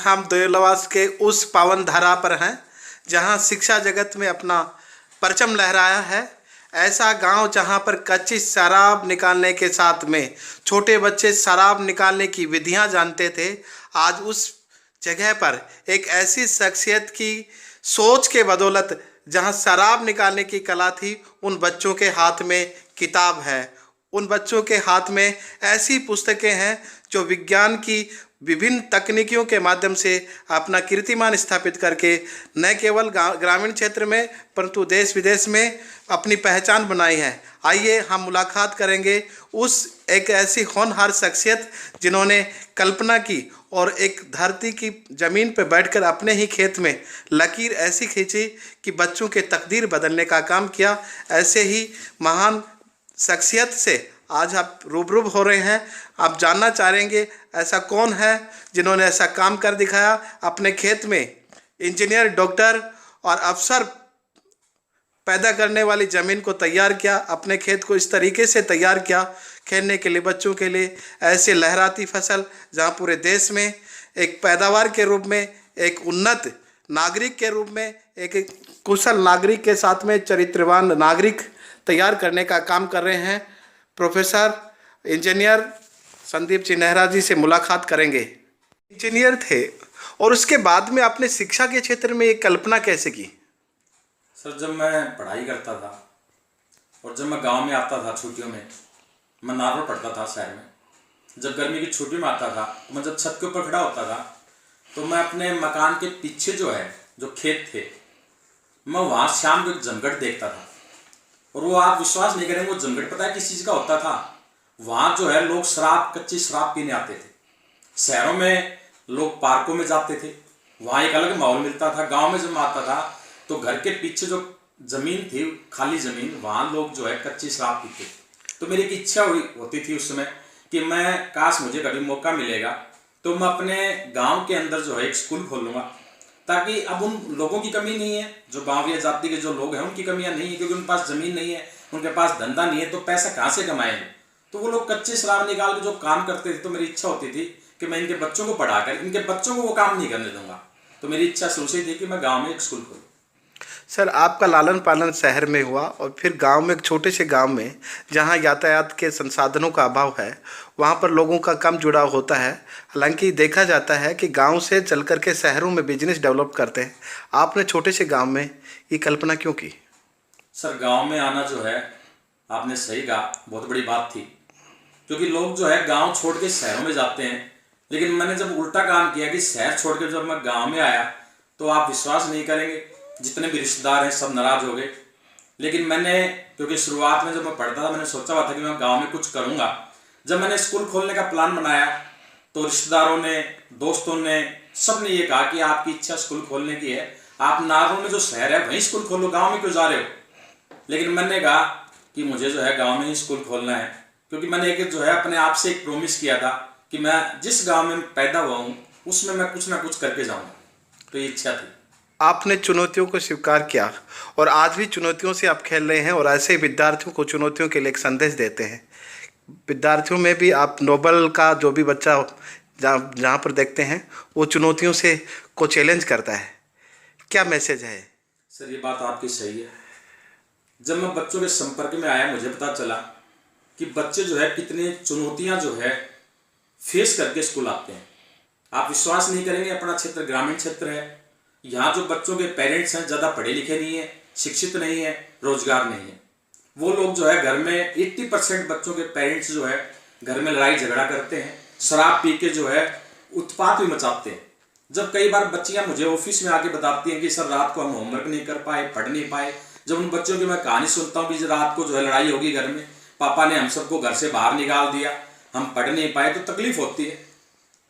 हम देवलवास के उस पावन धारा पर हैं जहां शिक्षा जगत में अपना परचम लहराया है। ऐसा गांव जहां पर कच्ची शराब निकालने के साथ में छोटे बच्चे शराब निकालने की विधियां जानते थे, आज उस जगह पर एक ऐसी शख्सियत की सोच के बदौलत जहां शराब निकालने की कला थी, उन बच्चों के हाथ में किताब है, उन बच्चों के हाथ में ऐसी पुस्तकें हैं जो विज्ञान की विभिन्न तकनीकियों के माध्यम से अपना कीर्तिमान स्थापित करके न केवल ग्रामीण क्षेत्र में परंतु देश विदेश में अपनी पहचान बनाई है। आइए हम मुलाकात करेंगे उस एक ऐसी होनहार शख्सियत जिन्होंने कल्पना की और एक धरती की ज़मीन पर बैठकर अपने ही खेत में लकीर ऐसी खींची कि बच्चों के तकदीर बदलने का काम किया। ऐसे ही महान शख्सियत से आज आप रूबरू हो रहे हैं। आप जानना चाहेंगे ऐसा कौन है जिन्होंने ऐसा काम कर दिखाया, अपने खेत में इंजीनियर, डॉक्टर और अफसर पैदा करने वाली ज़मीन को तैयार किया, अपने खेत को इस तरीके से तैयार किया खेलने के लिए, बच्चों के लिए ऐसे लहराती फसल जहां पूरे देश में एक पैदावार के रूप में, एक उन्नत नागरिक के रूप में, एक कुशल नागरिक के साथ में चरित्रवान नागरिक तैयार करने का काम कर रहे हैं। प्रोफेसर इंजीनियर संदीप जी नेहरा जी से मुलाकात करेंगे। इंजीनियर थे और उसके बाद में आपने शिक्षा के क्षेत्र में एक कल्पना कैसे की? सर, जब मैं पढ़ाई करता था और जब मैं गांव में आता था छुट्टियों में, मैं नारवल पढ़ता था शहर में। जब गर्मी की छुट्टियों में आता था तो मैं जब छत के ऊपर खड़ा होता था तो मैं अपने मकान के पीछे जो खेत थे, मैं वहाँ शाम को एक जमघट देखता था। और वो आप विश्वास नहीं करेंगे, वो जमघट पता है किस चीज़ का होता था? वहाँ लोग कच्ची शराब पीने आते थे। शहरों में लोग पार्कों में जाते थे, वहाँ एक अलग माहौल मिलता था। गांव में जब मैं आता था तो घर के पीछे जो ज़मीन थी, खाली ज़मीन, वहाँ लोग कच्ची शराब पीते थे। तो मेरी एक इच्छा होती थी उस समय कि मैं काश मुझे कभी मौका मिलेगा तो मैं अपने गाँव के अंदर एक स्कूल खोल लूँगा, ताकि अब उन लोगों की कमी नहीं है, जो गाँव जाति के जो लोग हैं उनकी कमियां नहीं है, क्योंकि उनके पास ज़मीन नहीं है, उनके पास धंधा नहीं है, तो पैसा कहाँ से कमाएंगे? तो वो लोग कच्चे शराब निकाल के जो काम करते थे, तो मेरी इच्छा होती थी कि मैं इनके बच्चों को पढ़ाकर इनके बच्चों को वो काम नहीं करने दूंगा। तो मेरी इच्छा शुरू से थी कि मैं गाँव में एक स्कूल खोलूँ। सर, आपका लालन पालन शहर में हुआ और फिर गांव में, एक छोटे से गांव में जहां यातायात के संसाधनों का अभाव है, वहां पर लोगों का कम जुड़ाव होता है। हालांकि देखा जाता है कि गांव से चल कर के शहरों में बिजनेस डेवलप करते हैं। आपने छोटे से गांव में ये कल्पना क्यों की? सर, गाँव में आना आपने सही कहा, बहुत बड़ी बात थी, क्योंकि लोग गाँव छोड़ के शहरों में जाते हैं। लेकिन मैंने जब उल्टा काम किया कि शहर छोड़ के जब मैं गाँव में आया तो आप विश्वास नहीं करेंगे, जितने भी रिश्तेदार हैं सब नाराज हो गए। लेकिन मैंने, क्योंकि शुरुआत में जब मैं पढ़ता था, मैंने सोचा हुआ था कि मैं गांव में कुछ करूंगा। जब मैंने स्कूल खोलने का प्लान बनाया तो रिश्तेदारों ने, दोस्तों ने, सब ने ये कहा कि आपकी इच्छा स्कूल खोलने की है, आप नारनौल में जो शहर है वहीं स्कूल खोलो, गाँव में क्यों जा रहे हो? लेकिन मैंने कहा कि मुझे गाँव में ही स्कूल खोलना है, क्योंकि मैंने एक अपने आप से एक प्रोमिस किया था कि मैं जिस गाँव में पैदा हुआ हूँ उसमें मैं कुछ ना कुछ करके जाऊँगा। तो ये इच्छा थी। आपने चुनौतियों को स्वीकार किया और आज भी चुनौतियों से आप खेल रहे हैं और ऐसे ही विद्यार्थियों को चुनौतियों के लिए एक संदेश देते हैं। विद्यार्थियों में भी आप नोबल का जो भी बच्चा जहाँ पर देखते हैं वो चुनौतियों से को चैलेंज करता है, क्या मैसेज है? सर, ये बात आपकी सही है। जब मैं बच्चों के संपर्क में आया, मुझे पता चला कि बच्चे कितनी चुनौतियाँ फेस करके स्कूल आते हैं। आप विश्वास नहीं करेंगे, अपना क्षेत्र ग्रामीण क्षेत्र है, यहाँ जो बच्चों के पेरेंट्स हैं ज़्यादा पढ़े लिखे नहीं है, शिक्षित नहीं है, रोजगार नहीं है। वो लोग घर में 80% बच्चों के पेरेंट्स घर में लड़ाई झगड़ा करते हैं, शराब पी के उत्पात भी मचाते हैं। जब कई बार बच्चियाँ मुझे ऑफिस में आके बताती हैं कि सर रात को हम होमवर्क नहीं कर पाए, पढ़ नहीं पाए, जब उन बच्चों की मैं कहानी सुनता हूँ कि रात को लड़ाई होगी घर में, पापा ने हम सबको घर से बाहर निकाल दिया, हम पढ़ नहीं पाए, तो तकलीफ होती है।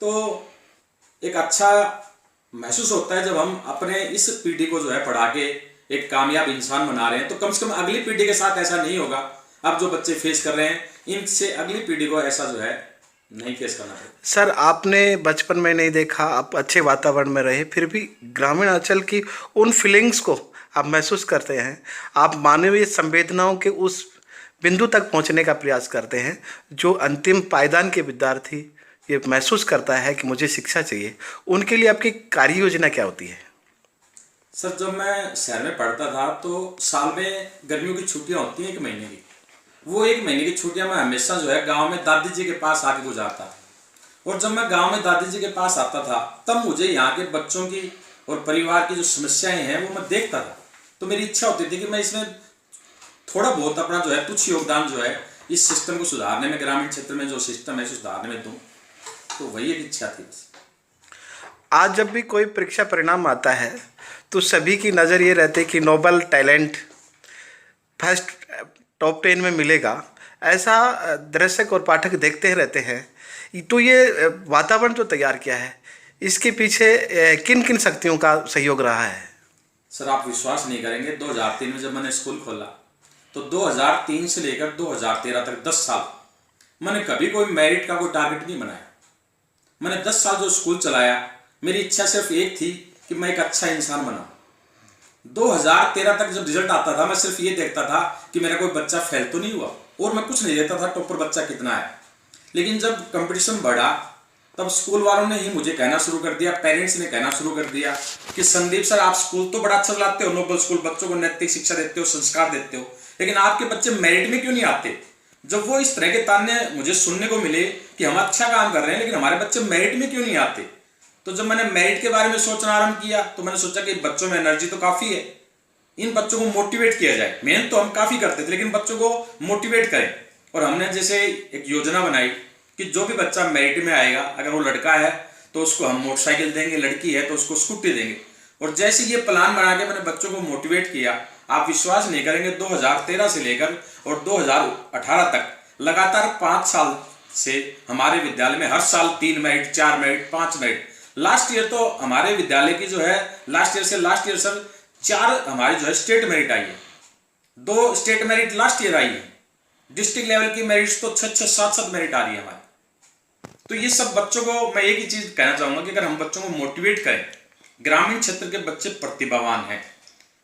तो एक अच्छा महसूस होता है जब हम अपने इस पीढ़ी को पढ़ा के एक कामयाब इंसान बना रहे हैं, तो कम से कम अगली पीढ़ी के साथ ऐसा नहीं होगा। अब जो बच्चे फेस कर रहे हैं, इनसे अगली पीढ़ी को ऐसा नहीं फेस करना पड़ेगा। सर, आपने बचपन में नहीं देखा, आप अच्छे वातावरण में रहे, फिर भी ग्रामीण अंचल की उन फीलिंग्स को आप महसूस करते हैं। आप मानवीय संवेदनाओं के उस बिंदु तक पहुंचने का प्रयास करते हैं जो अंतिम पायदान के विद्यार्थी, ये महसूस करता है कि मुझे शिक्षा चाहिए, उनके लिए आपकी कार्य योजना क्या होती है? सर जब मैं शहर में पढ़ता था तो साल में गर्मियों की छुट्टियां होती हैं 1 महीने की। वो 1 महीने की छुट्टियां मैं हमेशा जो है गांव में दादी जी के पास आके गुजारता। और जब मैं गांव में दादी जी के पास आता था तब मुझे यहाँ के बच्चों की और परिवार की जो समस्याएं हैं वो मैं देखता था। तो मेरी इच्छा होती थी कि मैं इसमें थोड़ा बहुत अपना जो है तुच्छ योगदान जो है इस सिस्टम को सुधारने में, ग्रामीण क्षेत्र में जो सिस्टम है सुधारने में दूं। तो वही एक इच्छा थी बस। आज जब भी कोई परीक्षा परिणाम आता है तो सभी की नज़र ये रहती है कि नोबल टैलेंट फर्स्ट टॉप 10 में मिलेगा, ऐसा दर्शक और पाठक देखते रहते हैं। तो ये वातावरण जो तैयार किया है, इसके पीछे किन किन शक्तियों का सहयोग रहा है? सर आप विश्वास नहीं करेंगे, 2003 में जब मैंने स्कूल खोला तो 2003 से लेकर 2013 तक 10 साल मैंने कभी कोई मेरिट का कोई टारगेट नहीं बनाया। मैंने 10 साल जो स्कूल चलाया, मेरी इच्छा सिर्फ एक थी कि मैं एक अच्छा इंसान बनाऊं। 2013 तक जब रिजल्ट आता था मैं सिर्फ ये देखता था कि मेरा कोई बच्चा फेल तो नहीं हुआ, और मैं कुछ नहीं देखता था टॉपर बच्चा कितना है। लेकिन जब कंपटीशन बढ़ा तब स्कूल वालों ने ही मुझे कहना शुरू कर दिया, पेरेंट्स ने कहना शुरू कर दिया कि संदीप सर आप स्कूल तो बड़ा अच्छा चलाते हो, नोबल स्कूल, बच्चों को नैतिक शिक्षा देते हो, संस्कार देते हो, लेकिन आपके बच्चे मेरिट में क्यों नहीं आते? जब वो इस तरह के ताने मुझे सुनने को मिले कि हम अच्छा काम कर रहे हैं लेकिन हमारे बच्चे मेरिट में क्यों नहीं आते, तो जब मैंने मेरिट के बारे में सोचना आरंभ किया तो मैंने सोचा कि बच्चों में एनर्जी तो काफी है, इन बच्चों को मोटिवेट किया जाए। मेहनत तो हम काफी करते थे लेकिन बच्चों को मोटिवेट करें। और हमने जैसे एक योजना बनाई कि जो भी बच्चा मेरिट में आएगा, अगर वो लड़का है तो उसको हम मोटरसाइकिल देंगे, लड़की है तो उसको स्कूटी देंगे। और जैसे ये प्लान बना के मैंने बच्चों को मोटिवेट किया, आप विश्वास नहीं करेंगे 2013 से लेकर और 2018 तक लगातार 5 साल से हमारे विद्यालय में हर साल 3 merit, 4 merit, 5 merit. Last year तो हमारे विद्यालय की जो है लास्ट ईयर सर 4 हमारी जो है स्टेट मेरिट आई है, 2 स्टेट मेरिट लास्ट ईयर आई है। डिस्ट्रिक्ट लेवल की मेरिट्स तो 6-6, 7-7 मेरिट आ रही है हमारी। तो ये सब बच्चों को मैं एक ही चीज कहना चाहूंगा कि अगर हम बच्चों को मोटिवेट करें, ग्रामीण क्षेत्र के बच्चे प्रतिभावान हैं,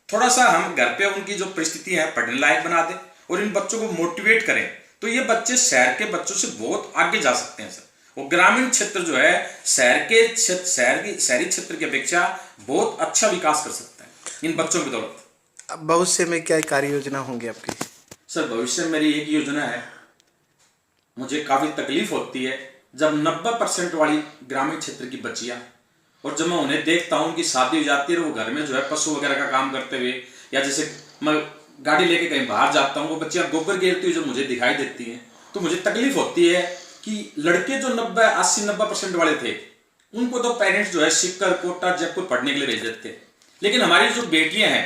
थोड़ा सा हम घर पे उनकी जो परिस्थिति है पढ़ने लायक बना दें और इन बच्चों को मोटिवेट करें तो ये बच्चे शहर के बच्चों से बहुत आगे जा सकते हैं सर। वो ग्रामीण क्षेत्र जो है शहरी क्षेत्र की अपेक्षा बहुत अच्छा विकास कर सकता है इन बच्चों की दौलत। अब भविष्य में क्या कार्य योजना होंगी आपकी? सर भविष्य में मेरी एक योजना है, मुझे काफी तकलीफ होती है जब 90% वाली ग्रामीण क्षेत्र की बच्चियां, और जब मैं उन्हें देखता हूं कि शादी हो जाती है और वो घर में जो है पशु वगैरह का काम करते हुए, या जैसे मैं गाड़ी लेके कहीं बाहर जाता हूं वो बच्चियां गोबर गिरती हुई जो मुझे दिखाई देती हैं, तो मुझे तकलीफ होती है कि लड़के जो 80-90% वाले थे उनको तो पेरेंट्स जो है सिक्कर, कोटा, जयपुर पढ़ने के लिए भेज देते हैं, लेकिन हमारी जो बेटियां हैं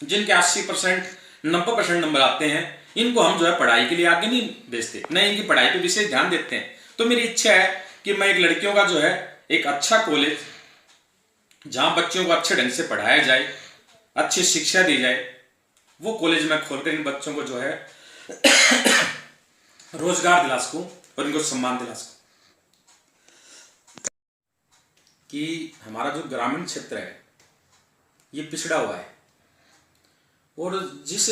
जिनके 80%, 90% नंबर आते हैं, इनको हम जो है पढ़ाई के लिए आगे नहीं भेजते, न इनकी पढ़ाई पे विशेष ध्यान देते हैं। तो मेरी इच्छा है कि मैं एक लड़कियों का जो है एक अच्छा कॉलेज जहां बच्चों को अच्छे ढंग से पढ़ाया जाए, अच्छी शिक्षा दी जाए, वो कॉलेज में खोलकर इन बच्चों को जो है रोजगार दिला सकूं और इनको सम्मान दिला सकूं। कि हमारा जो ग्रामीण क्षेत्र है ये पिछड़ा हुआ है, और जिस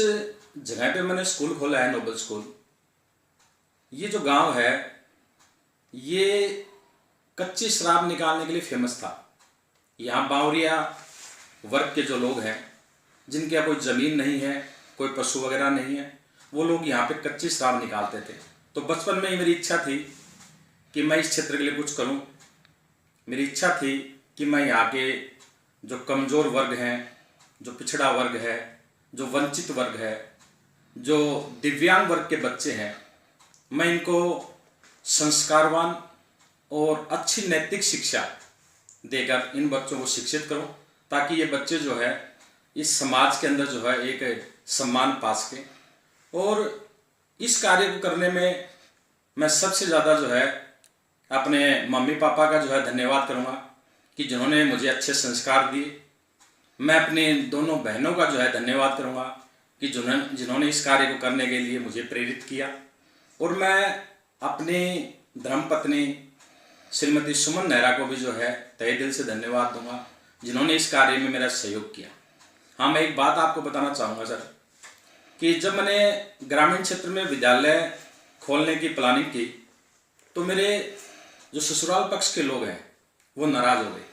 जगह पे मैंने स्कूल खोला है नोबल स्कूल, ये जो गांव है ये कच्ची शराब निकालने के लिए फेमस था। यहाँ बावरिया वर्ग के जो लोग हैं जिनके यहाँ कोई ज़मीन नहीं है, कोई पशु वगैरह नहीं है, वो लोग यहाँ पे कच्ची शराब निकालते थे। तो बचपन में ही मेरी इच्छा थी कि मैं इस क्षेत्र के लिए कुछ करूं। मेरी इच्छा थी कि मैं यहाँ के जो कमज़ोर वर्ग हैं, जो पिछड़ा वर्ग है, जो वंचित वर्ग है, जो दिव्यांग वर्ग के बच्चे हैं, मैं इनको संस्कारवान और अच्छी नैतिक शिक्षा देकर इन बच्चों को शिक्षित करूं, ताकि ये बच्चे जो है इस समाज के अंदर जो है एक सम्मान पा सकें। और इस कार्य को करने में मैं सबसे ज़्यादा जो है अपने मम्मी पापा का जो है धन्यवाद करूंगा कि जिन्होंने मुझे अच्छे संस्कार दिए। मैं अपने दोनों बहनों का जो है धन्यवाद करूंगा कि जिन्होंने इस कार्य को करने के लिए मुझे प्रेरित किया। और मैं अपनी धर्मपत्नी श्रीमती सुमन नेहरा को भी जो है तहे दिल से धन्यवाद दूंगा जिन्होंने इस कार्य में मेरा सहयोग किया। हाँ, मैं एक बात आपको बताना चाहूँगा सर कि जब मैंने ग्रामीण क्षेत्र में विद्यालय खोलने की प्लानिंग की तो मेरे जो ससुराल पक्ष के लोग हैं वो नाराज हो गए।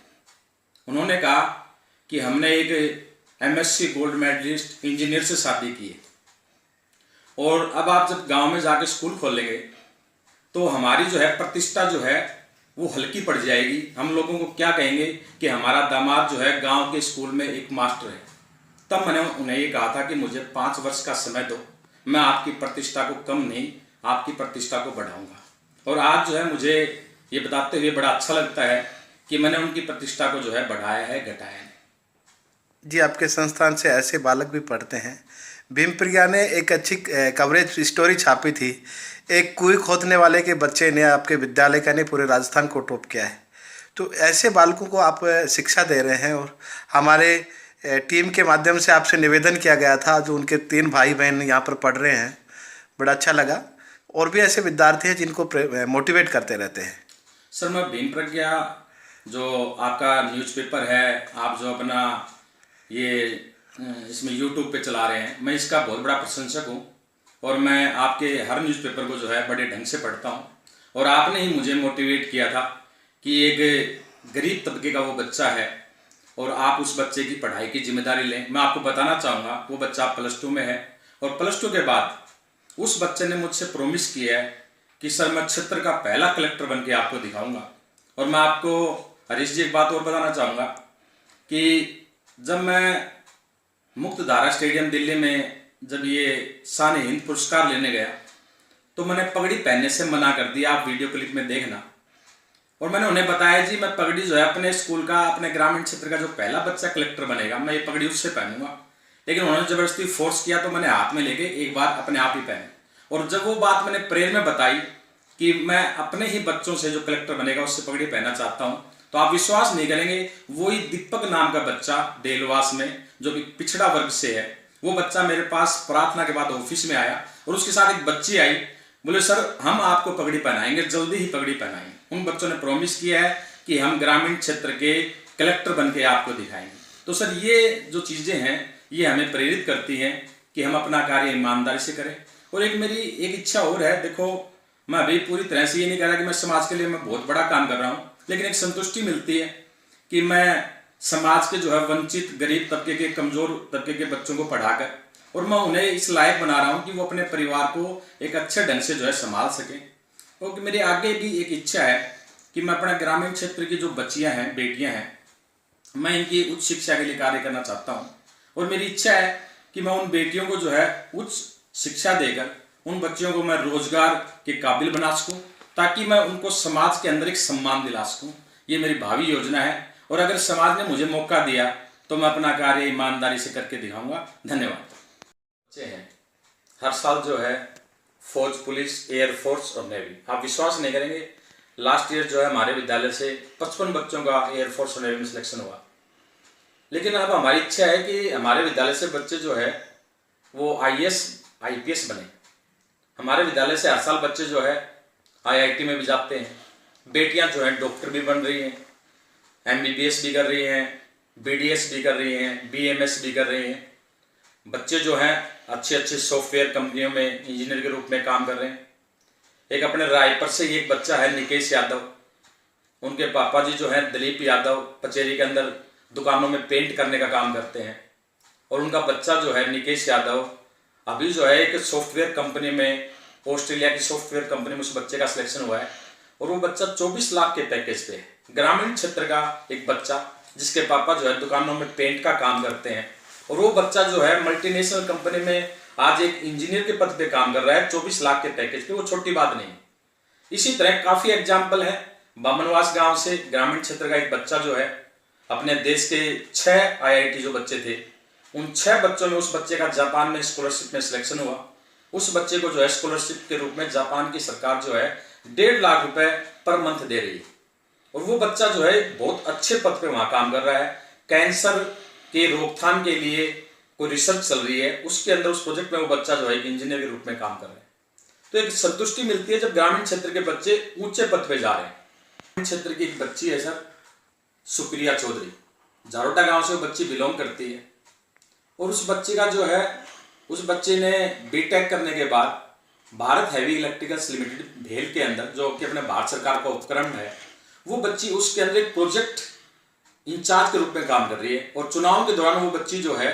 उन्होंने कहा कि हमने एक एमएससी गोल्ड मेडलिस्ट इंजीनियर से शादी की है और अब आप जब गांव में जाके स्कूल खोलेंगे तो हमारी जो है प्रतिष्ठा जो है वो हल्की पड़ जाएगी। हम लोगों को क्या कहेंगे कि हमारा दामाद जो है गांव के स्कूल में एक मास्टर है। तब मैंने उन्हें ये कहा था कि मुझे 5 वर्ष का समय दो, मैं आपकी प्रतिष्ठा को कम नहीं आपकी प्रतिष्ठा को बढ़ाऊंगा। और आज जो है मुझे ये बताते हुए बड़ा अच्छा लगता है कि मैंने उनकी प्रतिष्ठा को जो है बढ़ाया है, घटाया नहीं। जी, आपके संस्थान से ऐसे बालक भी पढ़ते हैं। भीमप्रिया ने एक अच्छी कवरेज स्टोरी छापी थी। एक कुएं खोदने वाले के बच्चे ने आपके विद्यालय का नहीं पूरे राजस्थान को टॉप किया है। तो ऐसे बालकों को आप शिक्षा दे रहे हैं और हमारे टीम के माध्यम से आपसे निवेदन किया गया था, जो उनके 3 भाई बहन यहाँ पर पढ़ रहे हैं, बड़ा अच्छा लगा। और भी ऐसे विद्यार्थी हैं जिनको मोटिवेट करते रहते हैं। सर, मैं भीम प्रज्ञा जो आपका न्यूज़पेपर है, आप जो अपना ये इसमें यूट्यूब पे चला रहे हैं, मैं इसका बहुत बड़ा प्रशंसक हूँ और मैं आपके हर न्यूज़पेपर को जो है बड़े ढंग से पढ़ता हूँ। और आपने ही मुझे मोटिवेट किया था कि एक गरीब तबके का वो बच्चा है और आप उस बच्चे की पढ़ाई की जिम्मेदारी लें। मैं आपको बताना चाहूँगा वो बच्चा +2 में है और +2 के बाद उस बच्चे ने मुझसे प्रॉमिस किया है कि सर मैं क्षेत्र का पहला कलेक्टर बन के आपको दिखाऊंगा। और मैं आपको हरीश जी एक बात और बताना चाहूँगा कि जब मैं मुक्तधारा स्टेडियम दिल्ली में जब ये शान-ए-हिंद पुरस्कार लेने गया तो मैंने पगड़ी पहनने से मना कर दिया, आप वीडियो क्लिप में देखना। और मैंने उन्हें बताया जी मैं पगड़ी जो है अपने स्कूल का, अपने ग्रामीण क्षेत्र का जो पहला बच्चा कलेक्टर बनेगा मैं ये पगड़ी उससे पहनूंगा। लेकिन उन्होंने ज़बरदस्ती फोर्स किया तो मैंने हाथ में लेके एक बार अपने आप ही पहने। और जब वो बात मैंने प्रेयर में बताई कि मैं अपने ही बच्चों से जो कलेक्टर बनेगा उससे पगड़ी पहनना चाहता हूँ, तो आप विश्वास नहीं करेंगे, वही दीपक नाम का बच्चा देलवास में जो कि पिछड़ा वर्ग से है, वो बच्चा मेरे पास प्रार्थना के बाद ऑफिस में आया और उसके साथ एक बच्ची आई। बोले सर हम आपको पगड़ी पहनाएंगे, जल्दी ही पगड़ी पहनाएंगे। उन बच्चों ने प्रॉमिस किया है कि हम ग्रामीण क्षेत्र के कलेक्टर बन के आपको दिखाएंगे। तो सर ये जो चीज़ें हैं ये हमें प्रेरित करती हैं कि हम अपना कार्य ईमानदारी से करें। और एक मेरी एक इच्छा और है, देखो मैं अभी पूरी तरह से ये नहीं कह रहा कि मैं समाज के लिए मैं बहुत बड़ा काम कर रहा हूँ, लेकिन एक संतुष्टि मिलती है कि मैं समाज के जो है वंचित गरीब तबके के, कमज़ोर तबके के बच्चों को पढ़ाकर और मैं उन्हें इस लायक बना रहा हूँ कि वो अपने परिवार को एक अच्छे ढंग से जो है संभाल सकें। क्योंकि मेरी आगे भी एक इच्छा है कि मैं अपना ग्रामीण क्षेत्र की जो बच्चियाँ हैं, बेटियाँ हैं, मैं इनकी उच्च शिक्षा के लिए कार्य करना चाहता हूँ। और मेरी इच्छा है कि मैं उन बेटियों को जो है उच्च शिक्षा देकर उन बच्चियों को मैं रोजगार के काबिल बना सकूं, ताकि मैं उनको समाज के अंदर एक सम्मान दिला सकूं। ये मेरी भावी योजना है और अगर समाज ने मुझे मौका दिया तो मैं अपना कार्य ईमानदारी से करके दिखाऊंगा। धन्यवाद। बच्चे हैं हर साल जो है फौज, पुलिस, एयरफोर्स और नेवी, आप विश्वास नहीं करेंगे लास्ट ईयर जो है हमारे विद्यालय से 55 बच्चों का एयरफोर्स और नेवी में सिलेक्शन हुआ। लेकिन अब हमारी इच्छा है कि हमारे विद्यालय से बच्चे जो है वो IAS IPS बने। हमारे विद्यालय से हर साल बच्चे जो है IIT में भी जाते हैं। बेटियां जो हैं डॉक्टर भी बन रही हैं, MBBS भी कर रही हैं, BDS भी कर रही हैं, BMS भी कर रही हैं। बच्चे जो हैं अच्छे अच्छे सॉफ्टवेयर कंपनियों में इंजीनियर के रूप में काम कर रहे हैं। एक अपने रायपुर से एक बच्चा है निकेश यादव, उनके पापा जी जो हैं दिलीप यादव पचेरी के अंदर दुकानों में पेंट करने का काम करते हैं। और उनका बच्चा जो है निकेश यादव अभी जो है एक सॉफ्टवेयर कंपनी में, ऑस्ट्रेलिया की सॉफ्टवेयर कंपनी में उस बच्चे का सिलेक्शन हुआ है। और वो बच्चा 24 लाख के पैकेज पे है। ग्रामीण क्षेत्र का एक बच्चा जिसके पापा जो है दुकानों में पेंट का काम करते हैं और वो बच्चा जो है मल्टीनेशनल कंपनी में आज एक इंजीनियर के पद पे काम कर रहा है 24 लाख के पैकेज पे। वो छोटी बात नहीं। इसी तरह काफ़ी एग्जाम्पल है। बामनवास गाँव से ग्रामीण क्षेत्र का एक बच्चा जो है अपने देश के 6 IIT जो बच्चे थे उन 6 बच्चों में उस बच्चे का जापान में स्कॉलरशिप में सिलेक्शन हुआ। उस बच्चे को जो है स्कॉलरशिप के रूप में जापान की सरकार जो है 1.5 लाख रुपए पर मंथ दे रही है। और वो बच्चा जो है बहुत अच्छे पद पे वहाँ काम कर रहा है। कैंसर के रोकथाम के लिए कोई रिसर्च चल रही है, उसके अंदर उस प्रोजेक्ट में वो बच्चा जो है एक इंजीनियर के रूप में काम कर रहा है। तो एक संतुष्टि मिलती है जब ग्रामीण क्षेत्र के बच्चे ऊंचे पद पे जा रहे हैं। ग्रामीण क्षेत्र की एक बच्ची है सर सुप्रिया चौधरी, जारोटा गांव से वो बच्ची बिलोंग करती है। और उस बच्चे का जो है उस बच्चे ने B.Tech करने के बाद भारत हैवी इलेक्ट्रिकल्स लिमिटेड भेल के अंदर, जो कि अपने भारत सरकार का उपक्रम है, वो बच्ची उसके अंदर एक प्रोजेक्ट इंचार्ज के रूप में काम कर रही है। और चुनाव के दौरान वो बच्ची जो है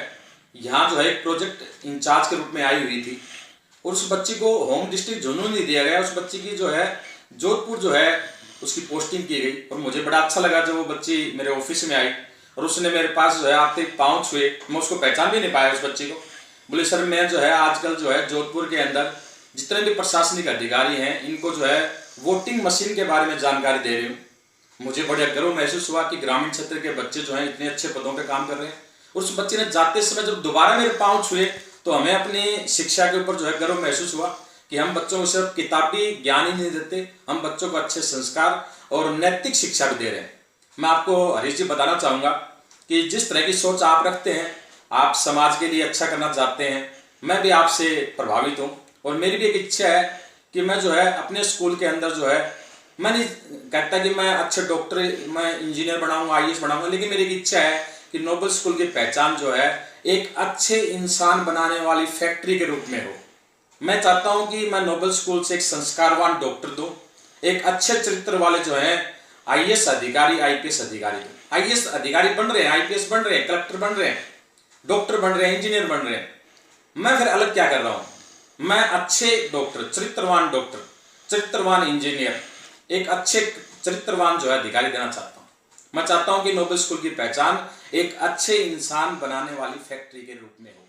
यहाँ जो है एक प्रोजेक्ट इंचार्ज के रूप में आई हुई थी, और उस बच्ची को होम डिस्ट्रिक्ट झुंझुनू नहीं दिया गया। उस बच्ची की जो है जोधपुर जो है उसकी पोस्टिंग की गई। और मुझे बड़ा अच्छा लगा जब वो बच्ची मेरे ऑफिस में आई और उसने मेरे पास जो है आते पाँव छुए। मैं उसको पहचान भी नहीं पाया उस बच्ची को। बोले सर मैं जो है आजकल जो है जोधपुर के अंदर जितने भी प्रशासनिक अधिकारी हैं इनको जो है वोटिंग मशीन के बारे में जानकारी दे रही हूँ। मुझे बड़ा गर्व महसूस हुआ कि ग्रामीण क्षेत्र के बच्चे जो हैं इतने अच्छे पदों पे काम कर रहे हैं। और उस बच्चे ने जाते समय जब दोबारा मेरे पाँव छुए तो हमें अपनी शिक्षा के ऊपर जो है गर्व महसूस हुआ कि हम बच्चों को सिर्फ किताबी ज्ञान ही नहीं देते, हम बच्चों को अच्छे संस्कार और नैतिक शिक्षा भी दे रहे हैं। मैं आपको हरीश जी बताना चाहूँगा कि जिस तरह की सोच आप रखते हैं, आप समाज के लिए अच्छा करना चाहते हैं, मैं भी आपसे प्रभावित हूँ। और मेरी भी एक इच्छा है कि मैं जो है अपने स्कूल के अंदर जो है, मैं नहीं कहता कि मैं अच्छे डॉक्टर, मैं इंजीनियर बनाऊंगा, IAS बनाऊंगा, लेकिन मेरी एक इच्छा है कि नोबल स्कूल की पहचान जो है एक अच्छे इंसान बनाने वाली फैक्ट्री के रूप में हो। मैं चाहता हूं कि मैं नोबल स्कूल से एक संस्कारवान डॉक्टर दूं, एक अच्छे चरित्र वाले जो हैं IAS अधिकारी, IPS अधिकारी दूं। IAS अधिकारी बन रहे हैं, IPS बन रहे हैं, कलेक्टर बन रहे हैं, डॉक्टर बन रहे हैं, इंजीनियर बन रहे हैं। मैं फिर अलग क्या कर रहा हूँ? मैं अच्छे डॉक्टर, चरित्रवान डॉक्टर, चरित्रवान इंजीनियर, एक अच्छे चरित्रवान जो है अधिकारी देना चाहता हूँ। मैं चाहता हूँ कि नोबल स्कूल की पहचान एक अच्छे इंसान बनाने वाली फैक्ट्री के रूप में हो।